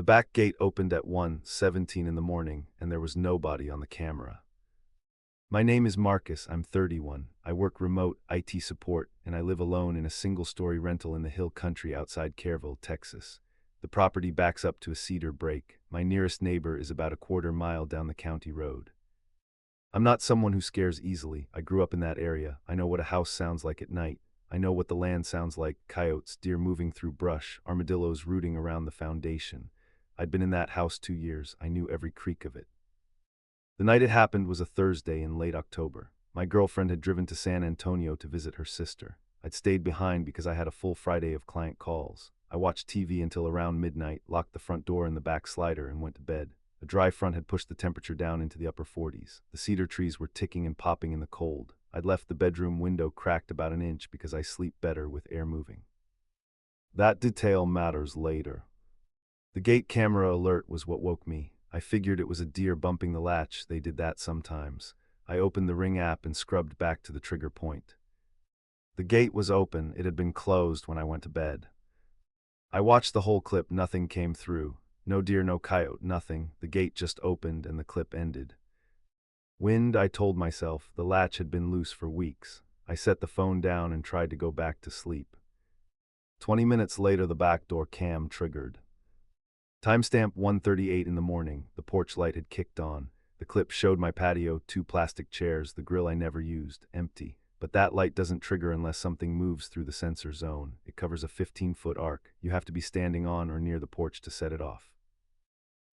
The back gate opened at 1:17 in the morning, and there was nobody on the camera. My name is Marcus, I'm 31. I work remote IT support, and I live alone in a single-story rental in the hill country outside Kerrville, Texas. The property backs up to a cedar break. My nearest neighbor is about a quarter mile down the county road. I'm not someone who scares easily. I grew up in that area. I know what a house sounds like at night. I know what the land sounds like: coyotes, deer moving through brush, armadillos rooting around the foundation. I'd been in that house 2 years. I knew every creak of it. The night it happened was a Thursday in late October. My girlfriend had driven to San Antonio to visit her sister. I'd stayed behind because I had a full Friday of client calls. I watched TV until around midnight, locked the front door and the back slider, and went to bed. A dry front had pushed the temperature down into the upper 40s. The cedar trees were ticking and popping in the cold. I'd left the bedroom window cracked about an inch because I sleep better with air moving. That detail matters later. The gate camera alert was what woke me. I figured it was a deer bumping the latch. They did that sometimes. I opened the Ring app and scrubbed back to the trigger point. The gate was open. It had been closed when I went to bed. I watched the whole clip. Nothing came through. No deer, no coyote, nothing. The gate just opened and the clip ended. Wind, I told myself. The latch had been loose for weeks. I set the phone down and tried to go back to sleep. 20 minutes later, the back door cam triggered. Timestamp 1:38 in the morning. The porch light had kicked on. The clip showed my patio, 2 plastic chairs, the grill I never used, empty. But that light doesn't trigger unless something moves through the sensor zone. It covers a 15-foot arc. You have to be standing on or near the porch to set it off.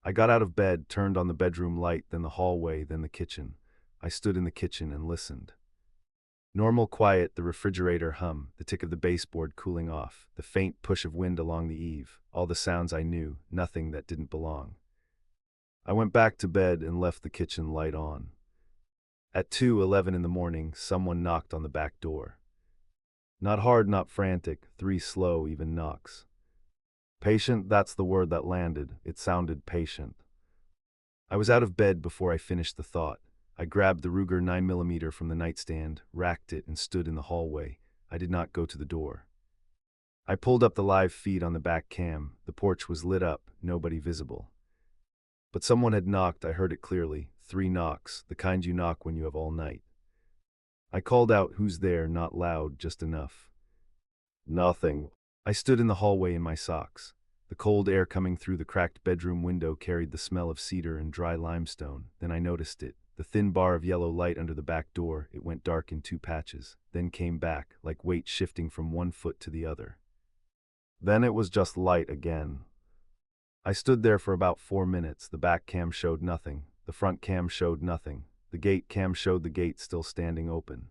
I got out of bed, turned on the bedroom light, then the hallway, then the kitchen. I stood in the kitchen and listened. Normal quiet, the refrigerator hum, the tick of the baseboard cooling off, the faint push of wind along the eave, all the sounds I knew, nothing that didn't belong. I went back to bed and left the kitchen light on. At 2:11 in the morning, someone knocked on the back door. Not hard, not frantic, 3 slow, even knocks. Patient, that's the word that landed. It sounded patient. I was out of bed before I finished the thought. I grabbed the Ruger 9mm from the nightstand, racked it, and stood in the hallway. I did not go to the door. I pulled up the live feed on the back cam. The porch was lit up, nobody visible. But someone had knocked. I heard it clearly. 3 knocks, the kind you knock when you have all night. I called out, "Who's there?" Not loud, just enough. Nothing. I stood in the hallway in my socks. The cold air coming through the cracked bedroom window carried the smell of cedar and dry limestone. Then I noticed it. The thin bar of yellow light under the back door. It went dark in 2 patches, then came back, like weight shifting from one foot to the other. Then it was just light again. I stood there for about 4 minutes. The back cam showed nothing. The front cam showed nothing. The gate cam showed the gate still standing open.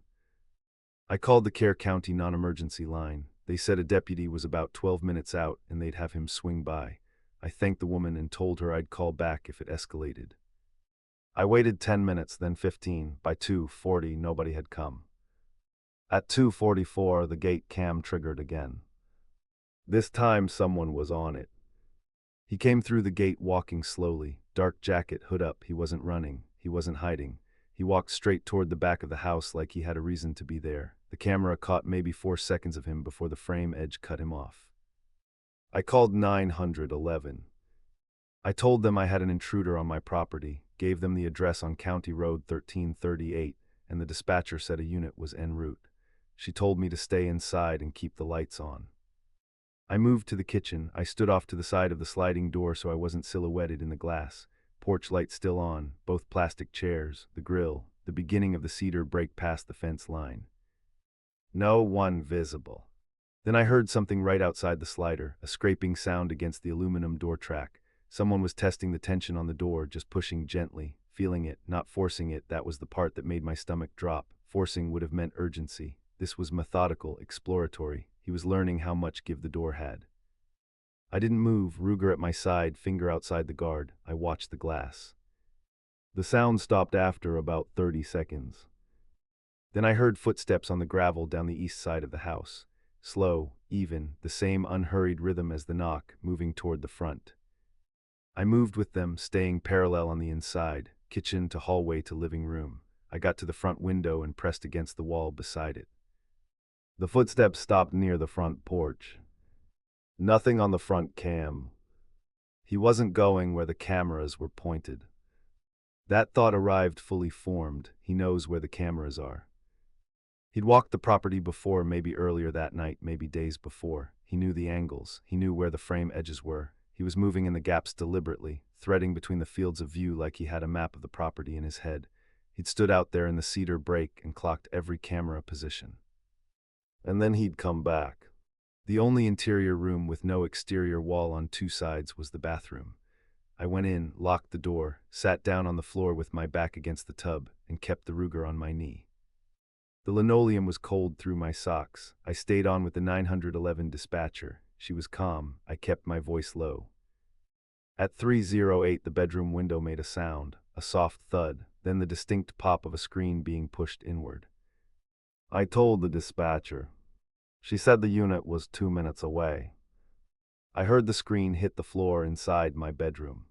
I called the Kerr County non-emergency line. They said a deputy was about 12 minutes out and they'd have him swing by. I thanked the woman and told her I'd call back if it escalated. I waited 10 minutes, then 15. By 2:40, nobody had come. At 2:44, the gate cam triggered again. This time, someone was on it. He came through the gate walking slowly, dark jacket, hood up. He wasn't running. He wasn't hiding. He walked straight toward the back of the house like he had a reason to be there. The camera caught maybe 4 seconds of him before the frame edge cut him off. I called 911. I told them I had an intruder on my property, gave them the address on County Road 1338, and the dispatcher said a unit was en route. She told me to stay inside and keep the lights on. I moved to the kitchen. I stood off to the side of the sliding door so I wasn't silhouetted in the glass. Porch light still on, both plastic chairs, the grill, the beginning of the cedar break past the fence line. No one visible. Then I heard something right outside the slider, a scraping sound against the aluminum door track. Someone was testing the tension on the door, just pushing gently, feeling it, not forcing it. That was the part that made my stomach drop. Forcing would have meant urgency. This was methodical, exploratory. He was learning how much give the door had. I didn't move, Ruger at my side, finger outside the guard. I watched the glass. The sound stopped after about 30 seconds. Then I heard footsteps on the gravel down the east side of the house. Slow, even, the same unhurried rhythm as the knock, moving toward the front. I moved with them, staying parallel on the inside, kitchen to hallway to living room. I got to the front window and pressed against the wall beside it. The footsteps stopped near the front porch. Nothing on the front cam. He wasn't going where the cameras were pointed. That thought arrived fully formed. He knows where the cameras are. He'd walked the property before, maybe earlier that night, maybe days before. He knew the angles. He knew where the frame edges were. He was moving in the gaps deliberately, threading between the fields of view like he had a map of the property in his head. He'd stood out there in the cedar brake and clocked every camera position. And then he'd come back. The only interior room with no exterior wall on two sides was the bathroom. I went in, locked the door, sat down on the floor with my back against the tub, and kept the Ruger on my knee. The linoleum was cold through my socks. I stayed on with the 911 dispatcher. She was calm. I kept my voice low. At 3:08, the bedroom window made a sound, a soft thud, then the distinct pop of a screen being pushed inward. I told the dispatcher. She said the unit was 2 minutes away. I heard the screen hit the floor inside my bedroom.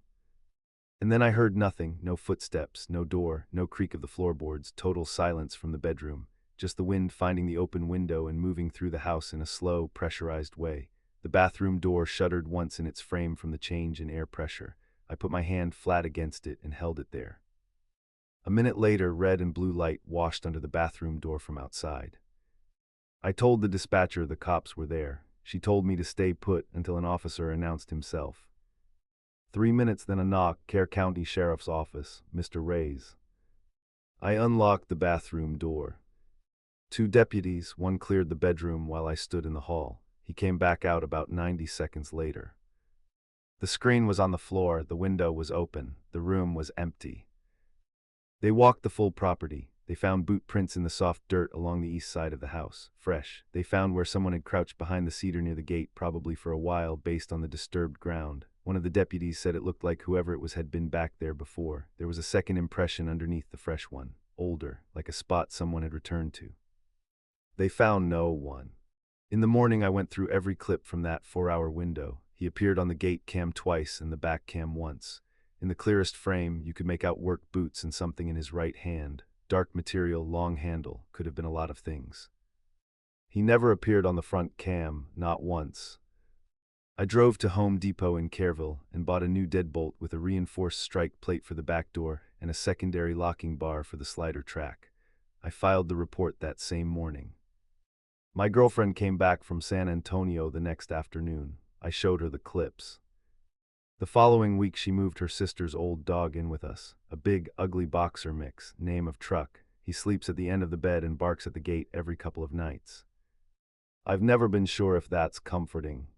And then I heard nothing, no footsteps, no door, no creak of the floorboards, total silence from the bedroom, just the wind finding the open window and moving through the house in a slow, pressurized way. The bathroom door shuddered once in its frame from the change in air pressure. I put my hand flat against it and held it there. A minute later, red and blue light washed under the bathroom door from outside. I told the dispatcher the cops were there. She told me to stay put until an officer announced himself. 3 minutes, then a knock, Kerr County Sheriff's Office, Mr. Ray's. I unlocked the bathroom door. 2 deputies, one cleared the bedroom while I stood in the hall. He came back out about 90 seconds later. The screen was on the floor, the window was open, the room was empty. They walked the full property. They found boot prints in the soft dirt along the east side of the house, fresh. They found where someone had crouched behind the cedar near the gate, probably for a while, based on the disturbed ground. One of the deputies said it looked like whoever it was had been back there before. There was a second impression underneath the fresh one, older, like a spot someone had returned to. They found no one. In the morning, I went through every clip from that 4-hour window. He appeared on the gate cam twice and the back cam once. In the clearest frame, you could make out work boots and something in his right hand. Dark material, long handle, could have been a lot of things. He never appeared on the front cam, not once. I drove to Home Depot in Kerrville and bought a new deadbolt with a reinforced strike plate for the back door and a secondary locking bar for the slider track. I filed the report that same morning. My girlfriend came back from San Antonio the next afternoon. I showed her the clips. The following week, she moved her sister's old dog in with us, a big, ugly boxer mix, name of Truck. He sleeps at the end of the bed and barks at the gate every couple of nights. I've never been sure if that's comforting.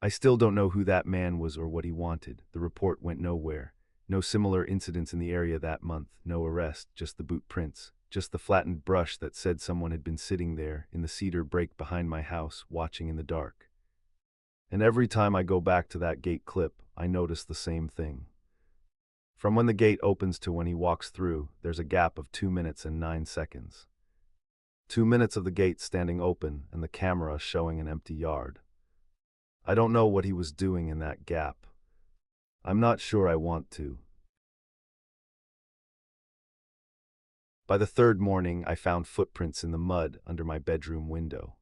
I still don't know who that man was or what he wanted. The report went nowhere. No similar incidents in the area that month, no arrest, just the boot prints, just the flattened brush that said someone had been sitting there in the cedar brake behind my house, watching in the dark. And every time I go back to that gate clip, I notice the same thing. From when the gate opens to when he walks through, there's a gap of 2 minutes and 9 seconds. 2 minutes of the gate standing open and the camera showing an empty yard. I don't know what he was doing in that gap. I'm not sure I want to. By the third morning, I found footprints in the mud under my bedroom window.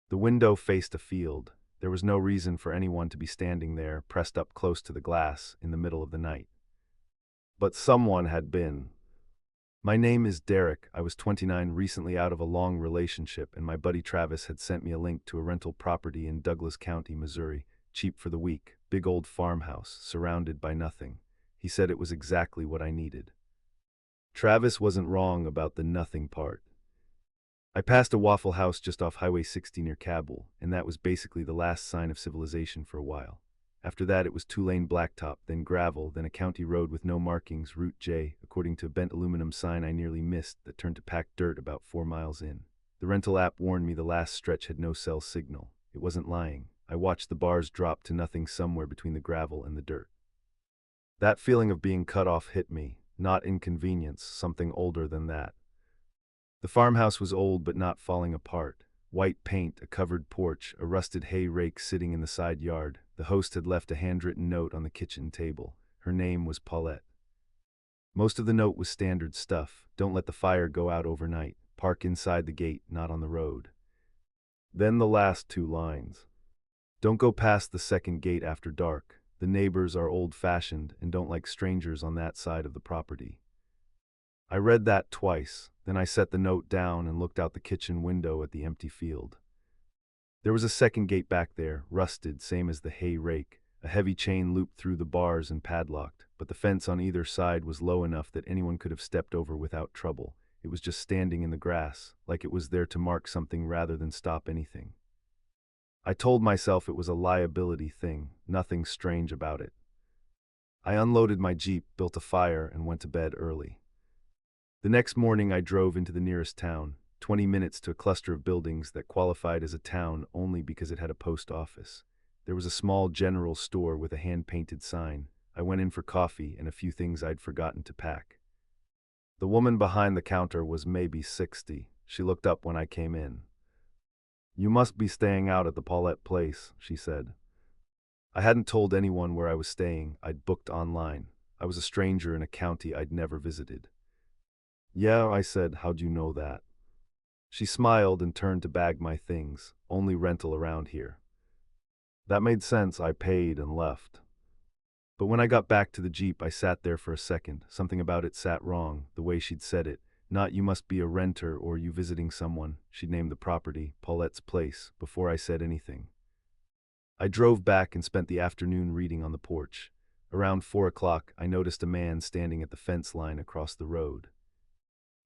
The window faced a field. There was no reason for anyone to be standing there, pressed up close to the glass, in the middle of the night. But someone had been. My name is Derek. I was 29, recently out of a long relationship, and my buddy Travis had sent me a link to a rental property in Douglas County, Missouri, cheap for the week, big old farmhouse, surrounded by nothing. He said it was exactly what I needed. Travis wasn't wrong about the nothing part. I passed a Waffle House just off Highway 60 near Kabul, and that was basically the last sign of civilization for a while. After that, it was 2-lane blacktop, then gravel, then a county road with no markings, Route J, according to a bent aluminum sign I nearly missed that turned to packed dirt about 4 miles in. The rental app warned me the last stretch had no cell signal. It wasn't lying. I watched the bars drop to nothing somewhere between the gravel and the dirt. That feeling of being cut off hit me, not inconvenience, something older than that. The farmhouse was old but not falling apart. White paint, a covered porch, a rusted hay rake sitting in the side yard. The host had left a handwritten note on the kitchen table. Her name was Paulette. Most of the note was standard stuff. Don't let the fire go out overnight. Park inside the gate, not on the road. Then the last 2 lines. Don't go past the second gate after dark. The neighbors are old-fashioned and don't like strangers on that side of the property. I read that twice, then I set the note down and looked out the kitchen window at the empty field. There was a second gate back there, rusted, same as the hay rake. A heavy chain looped through the bars and padlocked, but the fence on either side was low enough that anyone could have stepped over without trouble. It was just standing in the grass, like it was there to mark something rather than stop anything. I told myself it was a liability thing, nothing strange about it. I unloaded my Jeep, built a fire, and went to bed early. The next morning I drove into the nearest town, 20 minutes to a cluster of buildings that qualified as a town only because it had a post office. There was a small general store with a hand-painted sign. I went in for coffee and a few things I'd forgotten to pack. The woman behind the counter was maybe 60. She looked up when I came in. "You must be staying out at the Paulette place," she said. I hadn't told anyone where I was staying. I'd booked online. I was a stranger in a county I'd never visited. "Yeah," I said. "How'd you know that?" She smiled and turned to bag my things. "Only rental around here." That made sense. I paid and left. But when I got back to the Jeep, I sat there for a second. Something about it sat wrong, the way she'd said it. Not "you must be a renter" or "you visiting someone." She'd named the property, Paulette's place, before I said anything. I drove back and spent the afternoon reading on the porch. Around 4 o'clock, I noticed a man standing at the fence line across the road.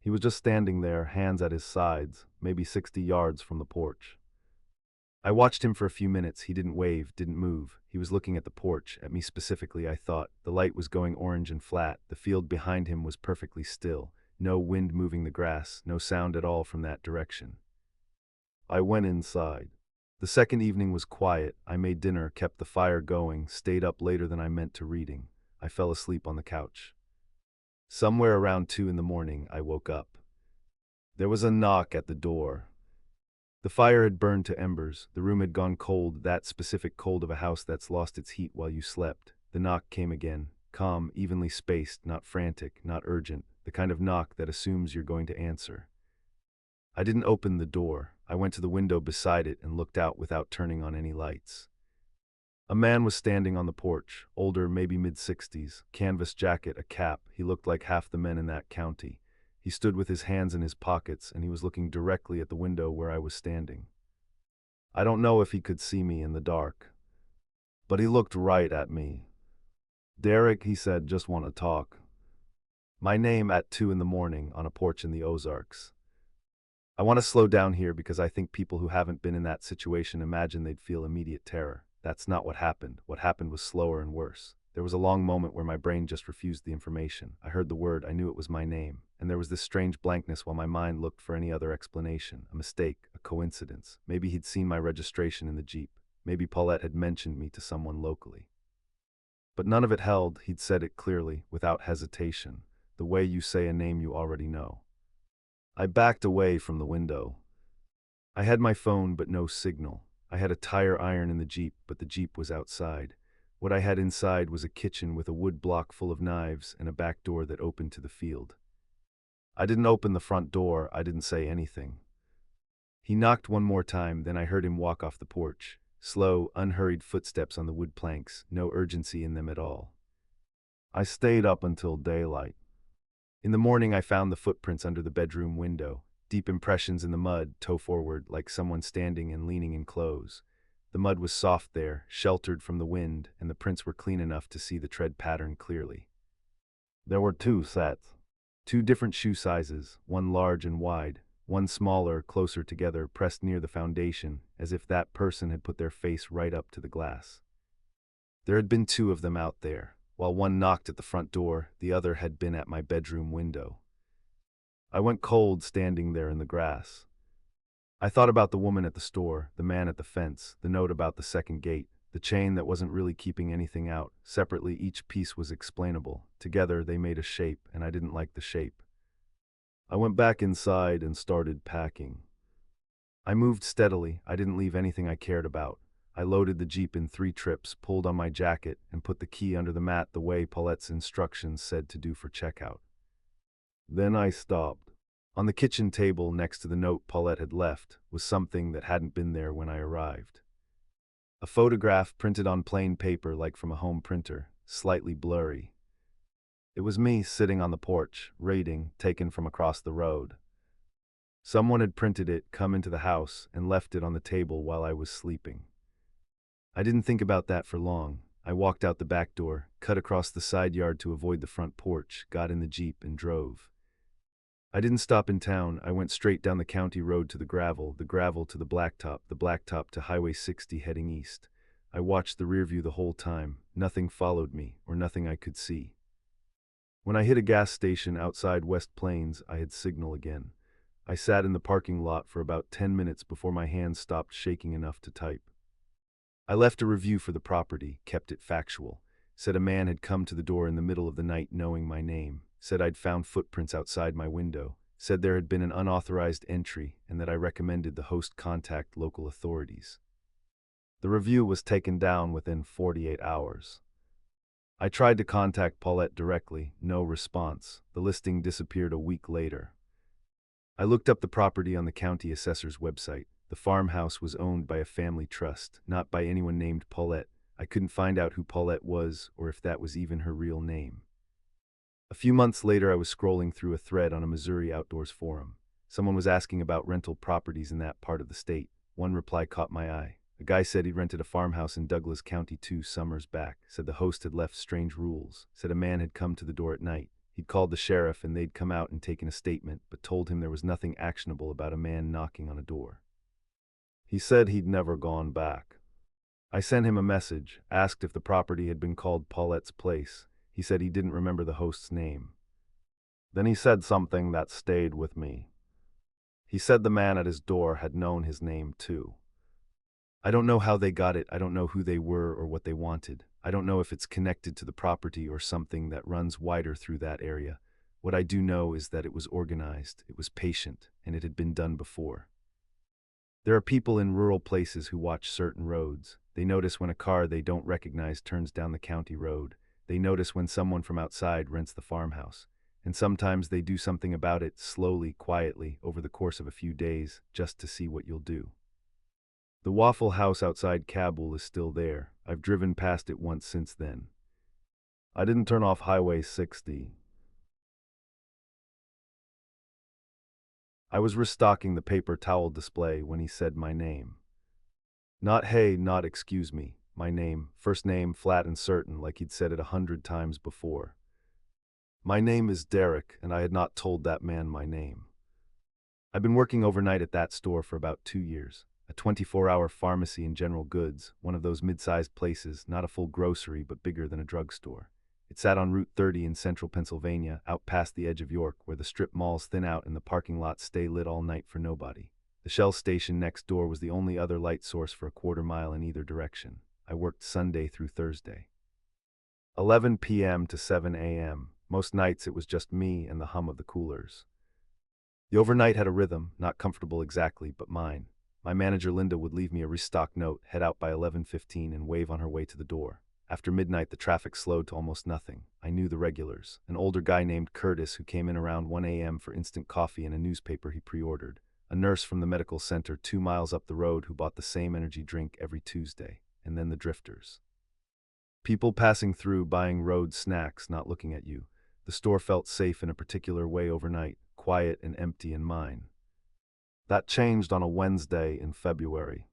He was just standing there, hands at his sides, maybe 60 yards from the porch. I watched him for a few minutes. He didn't wave, didn't move. He was looking at the porch, at me specifically, I thought. The light was going orange and flat. The field behind him was perfectly still. No wind moving the grass, no sound at all from that direction. I went inside. The second evening was quiet. I made dinner, kept the fire going, stayed up later than I meant to reading. I fell asleep on the couch. Somewhere around 2 in the morning, I woke up. There was a knock at the door. The fire had burned to embers. The room had gone cold, that specific cold of a house that's lost its heat while you slept. The knock came again, calm, evenly spaced, not frantic, not urgent, the kind of knock that assumes you're going to answer. I didn't open the door. I went to the window beside it and looked out without turning on any lights. A man was standing on the porch, older, maybe mid-60s, canvas jacket, a cap. He looked like half the men in that county. He stood with his hands in his pockets, and he was looking directly at the window where I was standing. I don't know if he could see me in the dark, but he looked right at me. "Derek," he said, "just want to talk." My name at 2 in the morning on a porch in the Ozarks. I want to slow down here because I think people who haven't been in that situation imagine they'd feel immediate terror. That's not what happened. What happened was slower and worse. There was a long moment where my brain just refused the information. I heard the word, I knew it was my name, and there was this strange blankness while my mind looked for any other explanation, a mistake, a coincidence. Maybe he'd seen my registration in the Jeep. Maybe Paulette had mentioned me to someone locally. But none of it held. He'd said it clearly, without hesitation, the way you say a name you already know. I backed away from the window. I had my phone, but no signal. I had a tire iron in the Jeep, but the Jeep was outside. What I had inside was a kitchen with a wood block full of knives and a back door that opened to the field. I didn't open the front door. I didn't say anything. He knocked one more time, then I heard him walk off the porch. Slow, unhurried footsteps on the wood planks, no urgency in them at all. I stayed up until daylight. In the morning I found the footprints under the bedroom window, deep impressions in the mud, toe forward, like someone standing and leaning in clothes. The mud was soft there, sheltered from the wind, and the prints were clean enough to see the tread pattern clearly. There were 2 sets. 2 different shoe sizes, one large and wide, one smaller, closer together, pressed near the foundation, as if that person had put their face right up to the glass. There had been 2 of them out there. While one knocked at the front door, the other had been at my bedroom window. I went cold standing there in the grass. I thought about the woman at the store, the man at the fence, the note about the second gate, the chain that wasn't really keeping anything out. Separately, each piece was explainable. Together, they made a shape, and I didn't like the shape. I went back inside and started packing. I moved steadily. I didn't leave anything I cared about. I loaded the Jeep in 3 trips, pulled on my jacket, and put the key under the mat the way Paulette's instructions said to do for checkout. Then I stopped. On the kitchen table next to the note Paulette had left was something that hadn't been there when I arrived. A photograph printed on plain paper like from a home printer, slightly blurry. It was me sitting on the porch, reading, taken from across the road. Someone had printed it, come into the house, and left it on the table while I was sleeping. I didn't think about that for long. I walked out the back door, cut across the side yard to avoid the front porch, got in the Jeep, and drove. I didn't stop in town. I went straight down the county road to the gravel to the blacktop to Highway 60 heading east. I watched the rear view the whole time. Nothing followed me, or nothing I could see. When I hit a gas station outside West Plains, I had signal again. I sat in the parking lot for about 10 minutes before my hands stopped shaking enough to type. I left a review for the property, kept it factual. Said a man had come to the door in the middle of the night knowing my name. Said I'd found footprints outside my window. Said there had been an unauthorized entry and that I recommended the host contact local authorities. The review was taken down within 48 hours. I tried to contact Paulette directly, no response. The listing disappeared a week later. I looked up the property on the county assessor's website. The farmhouse was owned by a family trust, not by anyone named Paulette. I couldn't find out who Paulette was or if that was even her real name. A few months later, I was scrolling through a thread on a Missouri outdoors forum. Someone was asking about rental properties in that part of the state. One reply caught my eye. A guy said he'd rented a farmhouse in Douglas County 2 summers back. Said the host had left strange rules. Said a man had come to the door at night. He'd called the sheriff and they'd come out and taken a statement, but told him there was nothing actionable about a man knocking on a door. He said he'd never gone back. I sent him a message, asked if the property had been called Paulette's Place. He said he didn't remember the host's name. Then he said something that stayed with me. He said the man at his door had known his name too. I don't know how they got it. I don't know who they were or what they wanted. I don't know if it's connected to the property or something that runs wider through that area. What I do know is that it was organized, it was patient, and it had been done before. There are people in rural places who watch certain roads. They notice when a car they don't recognize turns down the county road. They notice when someone from outside rents the farmhouse. And sometimes they do something about it, slowly, quietly, over the course of a few days, just to see what you'll do. The Waffle House outside Kabul is still there. I've driven past it once since then. I didn't turn off Highway 60. I was restocking the paper towel display when he said my name. Not hey, not excuse me, my name, first name flat and certain like he'd said it 100 times before. My name is Derek, and I had not told that man my name. I've been working overnight at that store for about 2 years. A 24-hour pharmacy and general goods, one of those mid-sized places, not a full grocery but bigger than a drugstore. It sat on Route 30 in central Pennsylvania, out past the edge of York, where the strip malls thin out and the parking lots stay lit all night for nobody. The Shell station next door was the only other light source for a quarter mile in either direction. I worked Sunday through Thursday. 11 p.m. to 7 a.m. Most nights it was just me and the hum of the coolers. The overnight had a rhythm, not comfortable exactly, but mine. My manager Linda would leave me a restock note, head out by 11:15 and wave on her way to the door. After midnight the traffic slowed to almost nothing. I knew the regulars. An older guy named Curtis who came in around 1 a.m. for instant coffee and a newspaper he pre-ordered. A nurse from the medical center 2 miles up the road who bought the same energy drink every Tuesday. And then the drifters. People passing through, buying road snacks, not looking at you. The store felt safe in a particular way overnight, quiet and empty in mine. That changed on a Wednesday in February.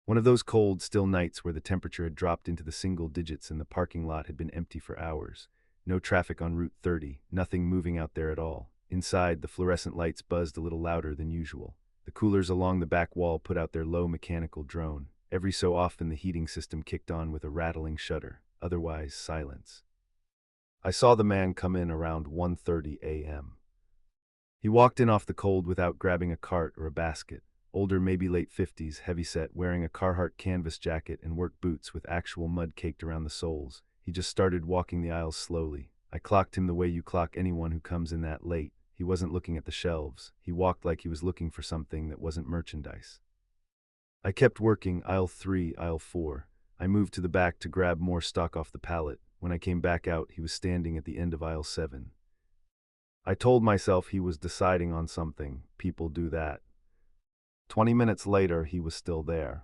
One of those cold, still nights where the temperature had dropped into the single digits and the parking lot had been empty for hours. No traffic on Route 30, nothing moving out there at all. Inside, the fluorescent lights buzzed a little louder than usual. The coolers along the back wall put out their low mechanical drone. Every so often the heating system kicked on with a rattling shudder. Otherwise, silence. I saw the man come in around 1:30 a.m. He walked in off the cold without grabbing a cart or a basket. Older, maybe late 50s, heavyset, wearing a Carhartt canvas jacket and work boots with actual mud caked around the soles. He just started walking the aisles slowly. I clocked him the way you clock anyone who comes in that late. He wasn't looking at the shelves. He walked like he was looking for something that wasn't merchandise. I kept working, aisle 3, aisle 4. I moved to the back to grab more stock off the pallet. When I came back out, he was standing at the end of aisle 7. I told myself he was deciding on something. People do that. 20 minutes later, he was still there.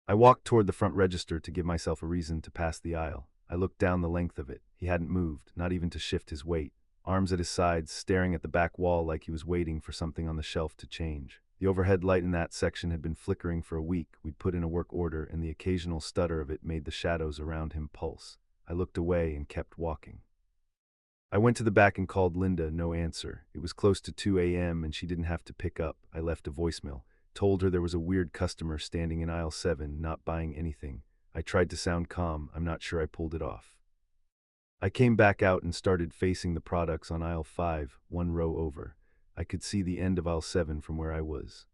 I walked toward the front register to give myself a reason to pass the aisle. I looked down the length of it. He hadn't moved, not even to shift his weight. Arms at his sides, staring at the back wall like he was waiting for something on the shelf to change. The overhead light in that section had been flickering for a week. We'd put in a work order, and the occasional stutter of it made the shadows around him pulse. I looked away and kept walking. I went to the back and called Linda, no answer. It was close to 2 a.m. and she didn't have to pick up. I left a voicemail. Told her there was a weird customer standing in aisle 7, not buying anything. I tried to sound calm. I'm not sure I pulled it off. I came back out and started facing the products on aisle 5, one row over. I could see the end of aisle 7 from where I was.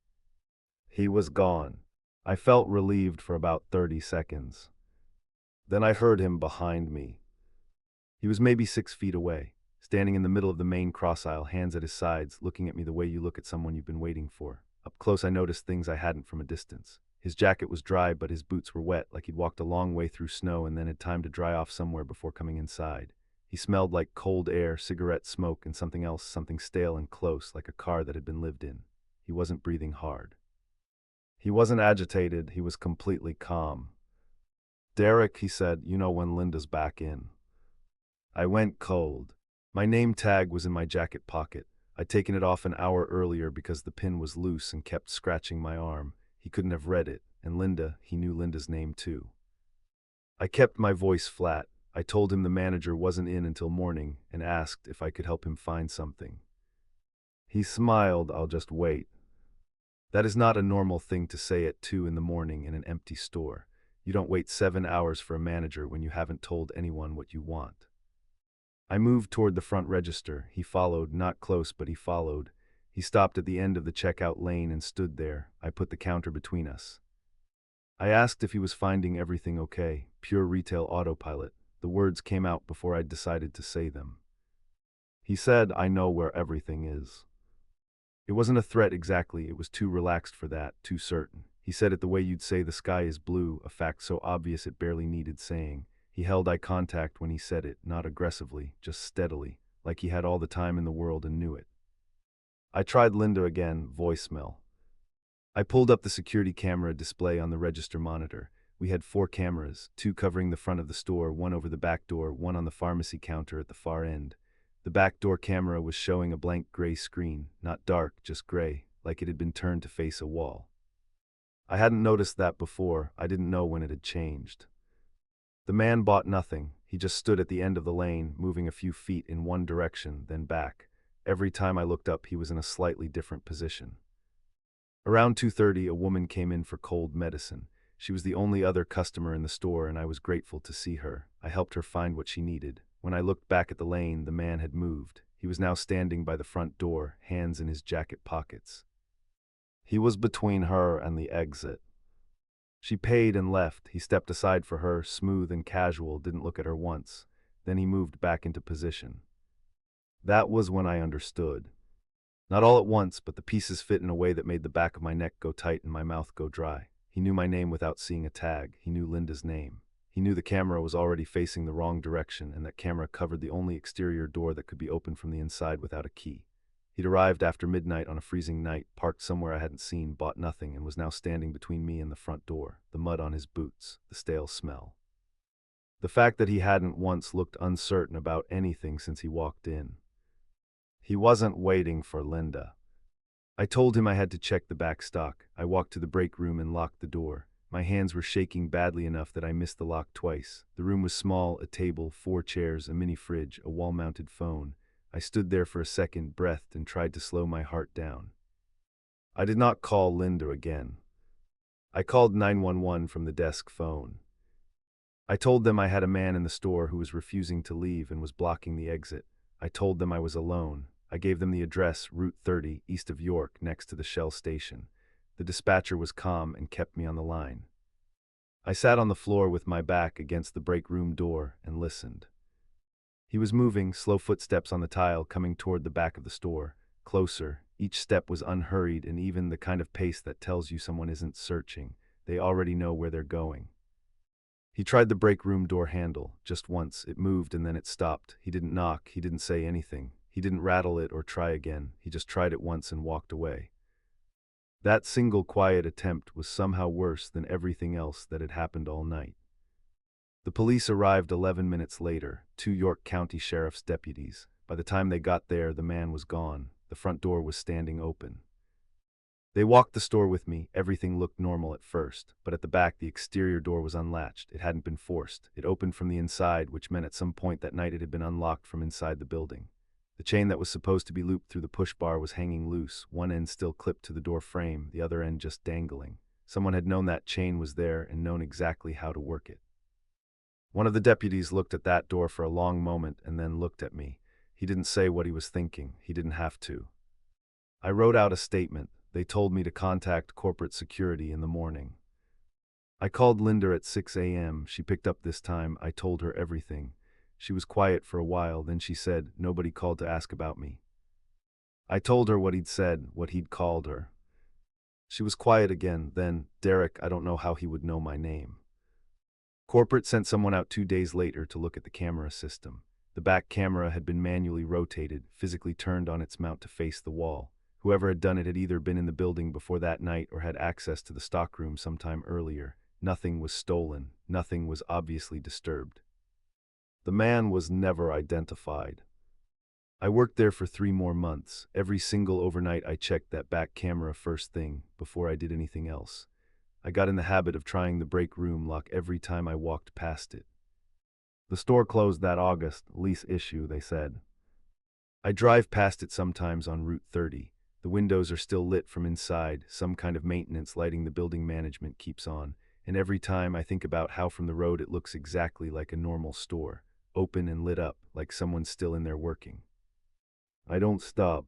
He was gone. I felt relieved for about 30 seconds. Then I heard him behind me. He was maybe 6 feet away, standing in the middle of the main cross aisle, hands at his sides, looking at me the way you look at someone you've been waiting for. Up close I noticed things I hadn't from a distance. His jacket was dry, but his boots were wet, like he'd walked a long way through snow and then had time to dry off somewhere before coming inside. He smelled like cold air, cigarette smoke, and something else, something stale and close, like a car that had been lived in. He wasn't breathing hard. He wasn't agitated, he was completely calm. "Derek," he said, "you know when Linda's back in." I went cold. My name tag was in my jacket pocket. I'd taken it off an hour earlier because the pin was loose and kept scratching my arm. He couldn't have read it, and Linda, he knew Linda's name too. I kept my voice flat. I told him the manager wasn't in until morning and asked if I could help him find something. He smiled. "I'll just wait." That is not a normal thing to say at 2 in the morning in an empty store. You don't wait 7 hours for a manager when you haven't told anyone what you want. I moved toward the front register. He followed, not close, but he followed. He stopped at the end of the checkout lane and stood there. I put the counter between us. I asked if he was finding everything okay. Pure retail autopilot. The words came out before I'd decided to say them. He said, "I know where everything is." It wasn't a threat exactly, it was too relaxed for that, too certain. He said it the way you'd say the sky is blue, a fact so obvious it barely needed saying. He held eye contact when he said it, not aggressively, just steadily, like he had all the time in the world and knew it. I tried Linda again, voicemail. I pulled up the security camera display on the register monitor. We had 4 cameras, 2 covering the front of the store, 1 over the back door, 1 on the pharmacy counter at the far end. The back door camera was showing a blank gray screen, not dark, just gray, like it had been turned to face a wall. I hadn't noticed that before. I didn't know when it had changed. The man bought nothing. He just stood at the end of the lane, moving a few feet in one direction, then back. Every time I looked up, he was in a slightly different position. Around 2:30, a woman came in for cold medicine. She was the only other customer in the store, and I was grateful to see her. I helped her find what she needed. When I looked back at the lane, the man had moved. He was now standing by the front door, hands in his jacket pockets. He was between her and the exit. She paid and left. He stepped aside for her, smooth and casual, didn't look at her once. Then he moved back into position. That was when I understood. Not all at once, but the pieces fit in a way that made the back of my neck go tight and my mouth go dry. He knew my name without seeing a tag. He knew Linda's name. He knew the camera was already facing the wrong direction, and that camera covered the only exterior door that could be opened from the inside without a key. He'd arrived after midnight on a freezing night, parked somewhere I hadn't seen, bought nothing, and was now standing between me and the front door, the mud on his boots, the stale smell. The fact that he hadn't once looked uncertain about anything since he walked in. He wasn't waiting for Linda. I told him I had to check the back stock. I walked to the break room and locked the door. My hands were shaking badly enough that I missed the lock twice. The room was small, a table, 4 chairs, a mini fridge, a wall-mounted phone. I stood there for a second, breathed, and tried to slow my heart down. I did not call Linda again. I called 911 from the desk phone. I told them I had a man in the store who was refusing to leave and was blocking the exit. I told them I was alone. I gave them the address, Route 30, east of York, next to the Shell station. The dispatcher was calm and kept me on the line. I sat on the floor with my back against the break room door and listened. He was moving, slow footsteps on the tile, coming toward the back of the store. Closer. Each step was unhurried and even the kind of pace that tells you someone isn't searching. They already know where they're going. He tried the break room door handle. Just once. It moved and then it stopped. He didn't knock. He didn't say anything. He didn't rattle it or try again. He just tried it once and walked away. That single quiet attempt was somehow worse than everything else that had happened all night. The police arrived 11 minutes later, two York County Sheriff's deputies. By the time they got there, the man was gone. The front door was standing open. They walked the store with me. Everything looked normal at first, but at the back the exterior door was unlatched. It hadn't been forced. It opened from the inside, which meant at some point that night it had been unlocked from inside the building. The chain that was supposed to be looped through the push bar was hanging loose, one end still clipped to the door frame, the other end just dangling. Someone had known that chain was there and known exactly how to work it. One of the deputies looked at that door for a long moment and then looked at me. He didn't say what he was thinking. He didn't have to. I wrote out a statement. They told me to contact corporate security in the morning. I called Linda at 6 a.m. She picked up this time. I told her everything. She was quiet for a while, then she said, "Nobody called to ask about me." I told her what he'd said, what he'd called her. She was quiet again, then, "Derek, I don't know how he would know my name." Corporate sent someone out 2 days later to look at the camera system. The back camera had been manually rotated, physically turned on its mount to face the wall. Whoever had done it had either been in the building before that night or had access to the stockroom sometime earlier. Nothing was stolen. Nothing was obviously disturbed. The man was never identified. I worked there for 3 more months. Every single overnight I checked that back camera first thing, before I did anything else. I got in the habit of trying the break room lock every time I walked past it. The store closed that August, lease issue, they said. I drive past it sometimes on Route 30. The windows are still lit from inside, some kind of maintenance lighting the building management keeps on, and every time I think about how from the road it looks exactly like a normal store, open and lit up, like someone's still in there working. I don't stop.